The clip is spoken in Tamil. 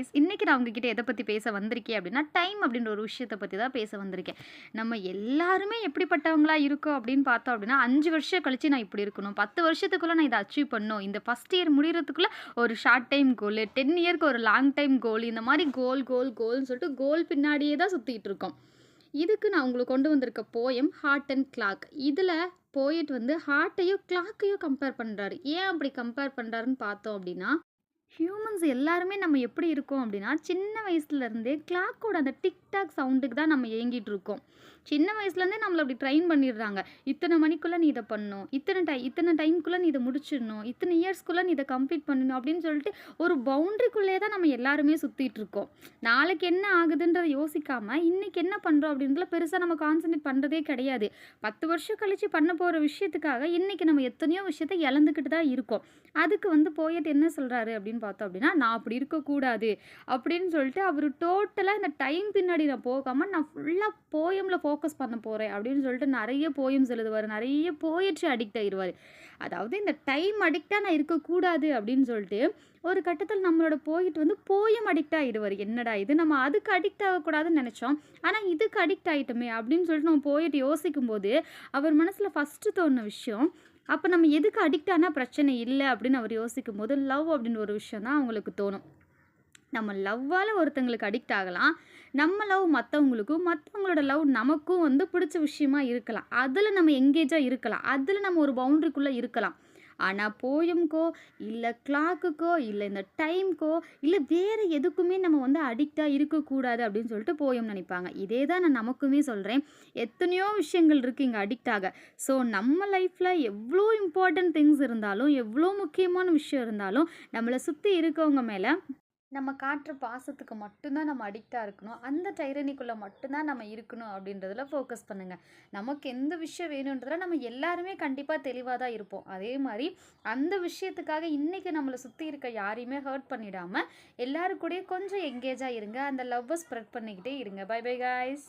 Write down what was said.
காய்ஸ், இன்னைக்கு நான் உங்ககிட்ட எத பத்தி பேச வந்திருக்கேன் அப்படின்னா, டைம் அப்படின்ற ஒரு விஷயத்த பத்தி தான் பேச வந்திருக்கேன். நம்ம எல்லாருமே எப்படிப்பட்டவங்களா இருக்கோம் அப்படின்னு பார்த்தோம் அப்படின்னா, 5 வருஷம் கழிச்சு நான் இப்படி இருக்கணும். 10 வருஷத்துக்குள்ள நான் இத அச்சீவ் பண்ணணும். இந்த ஃபர்ஸ்ட் இயர் முடியறதுக்குள்ள ஒரு ஷார்ட் டைம் கோலு, 10 இயர்க்கு ஒரு லாங் டைம் கோல், இந்த மாரி கோல்ன்னு சொல்லிட்டு கோல் பின்னாடியே தான் சுத்திட்டு இருக்கோம். இதுக்கு நான் உங்களுக்கு கொண்டு வந்திருக்க போயம் ஹார்ட் அண்ட் கிளாக். இதுல போயட் வந்து ஹார்ட்டையும், கிளாக்கையும் கம்பேர் பண்றாரு. ஏன் அப்படி கம்பேர் பண்றாருன்னு பார்த்தோம் அப்படின்னா, ஹியூமன்ஸ் எல்லாருமே நம்ம எப்படி இருக்கோம் அப்படின்னா, சின்ன வயசுலேருந்தே கிளாக்கோட அந்த டிக் டாக் சவுண்டுக்கு தான் நம்ம ஏங்கிட்டு இருக்கோம். சின்ன வயசுலேருந்தே நம்மள அப்படி ட்ரெயின் பண்ணிடுறாங்க. இத்தனை மணிக்குள்ள நீ இத பண்ணணும். இத்தனை டைம்க்குள்ள நீ இத முடிச்சிடணும். இத்தனை இயர்ஸ்க்குள்ள நீ இத கம்ப்ளீட் பண்ணணும் அப்படின்னு சொல்லிட்டு ஒரு பவுண்டரிக்குள்ளேயே தான் நம்ம எல்லாருமே சுத்திட்டு இருக்கோம். நாளைக்கு என்ன ஆகுதுன்றத யோசிக்காம, இன்னைக்கு என்ன பண்றோம் அப்படின்றதுல பெருசா நம்ம கான்சன்ட்ரேட் பண்றதே கிடையாது. 10 வருஷம் கழிச்சு பண்ண போற விஷயத்துக்காக இன்னைக்கு நம்ம எத்தனையோ விஷயத்த இழந்துக்கிட்டு தான் இருக்கோம். அதுக்கு வந்து போயட் என்ன சொல்றாரு அப்படின்னு பார்த்தோம் அப்படின்னா, நான் அப்படி இருக்கக்கூடாது அப்படின்னு சொல்லிட்டு அவரு டோட்டலா இந்த டைம் பின்னாடி நான் போகாம, நான் ஃபுல்லா போயம்ல ஃபோக்கஸ் பண்ண போறேன் அப்படின்னு சொல்லிட்டு நெறைய போயம்ஸ் எழுதுவாரு. நெறைய போயட்ரி அடிக்ட் ஆயிருவாரு. அதாவது இந்த டைம் அடிக்ட்டா நான் இருக்கக்கூடாது அப்படின்னு சொல்லிட்டு, ஒரு கட்டத்தில நம்மளோட போயட் வந்து போயம் அடிக்ட் ஆயிடுவாரு. என்னடா இது! நம்ம அதுக்கு அடிக்ட் ஆகக்கூடாதுன்னு நெனைச்சோம். ஆனா இதுக்கு அடிக்ட் ஆயிட்டோமே அப்படின்னு சொல்லிட்டு நம்ம போயட் யோசிக்கும்போது, அவர் மனசுல ஃபர்ஸ்ட்டு தோணுன விஷயம், அப்ப நம்ம எதுக்கு அடிக்ட் ஆனா பிரச்சனை இல்ல அப்படின்னு அவர் யோசிக்கும்போது, லவ் அப்படின்னு ஒரு விஷயம் தான் அவங்களுக்கு தோணும். நம்ம லவ்வால ஒருத்தங்களுக்கு அடிக்ட் ஆகலாம். நம்ம லவ் மத்தவங்களுக்கும், மத்தவங்களோட லவ் நமக்கும் வந்து பிடிச்ச விஷயமா இருக்கலாம். அதுல நம்ம எங்கேஜா இருக்கலாம். அதுல நம்ம ஒரு பவுண்டரிக்குள்ள இருக்கலாம். ஆனா போயம்க்கோ, இல்ல கிளாக்குக்கோ, இல்ல இந்த டைம்க்கோ, இல்ல வேற எதுக்குமே நம்ம வந்து அடிக்ட்டா இருக்கக்கூடாது அப்படின்னு சொல்லிட்டு போயம் நினைப்பாங்க. இதே தான் நான் நமக்குமே சொல்றேன். எத்தனையோ விஷயங்கள் இருக்கு இங்க அடிக்ட் ஆக. ஸோ நம்ம லைஃப்ல எவ்ளோ இம்பார்ட்டன்ட் திங்ஸ் இருந்தாலும், எவ்ளோ முக்கியமான விஷயம் இருந்தாலும், நம்மள சுத்தி இருக்கவங்க மேல நம்ம காட்டுற பாசத்துக்கு மட்டும் தான் நம்ம அடிக்ட்டா இருக்கணும். அந்த டைரனிக்குள்ள மட்டும் தான் நம்ம இருக்கணும் அப்படின்றதுல ஃபோக்கஸ் பண்ணுங்க. நமக்கு எந்த விஷயம் வேணுன்றதுல நம்ம எல்லாருமே கண்டிப்பா தெளிவா தான் இருப்போம். அதே மாரி அந்த விஷயத்துக்காக இன்னைக்கு நம்மள சுத்தி இருக்க யாரையுமே ஹர்ட் பண்ணிடாம, எல்லாரு கூடயும் கொஞ்சம் எங்கேஜா இருங்க. அந்த லவ்வ ஸ்ப்ரெட் பண்ணிக்கிட்டே இருங்க. Bye bye guys.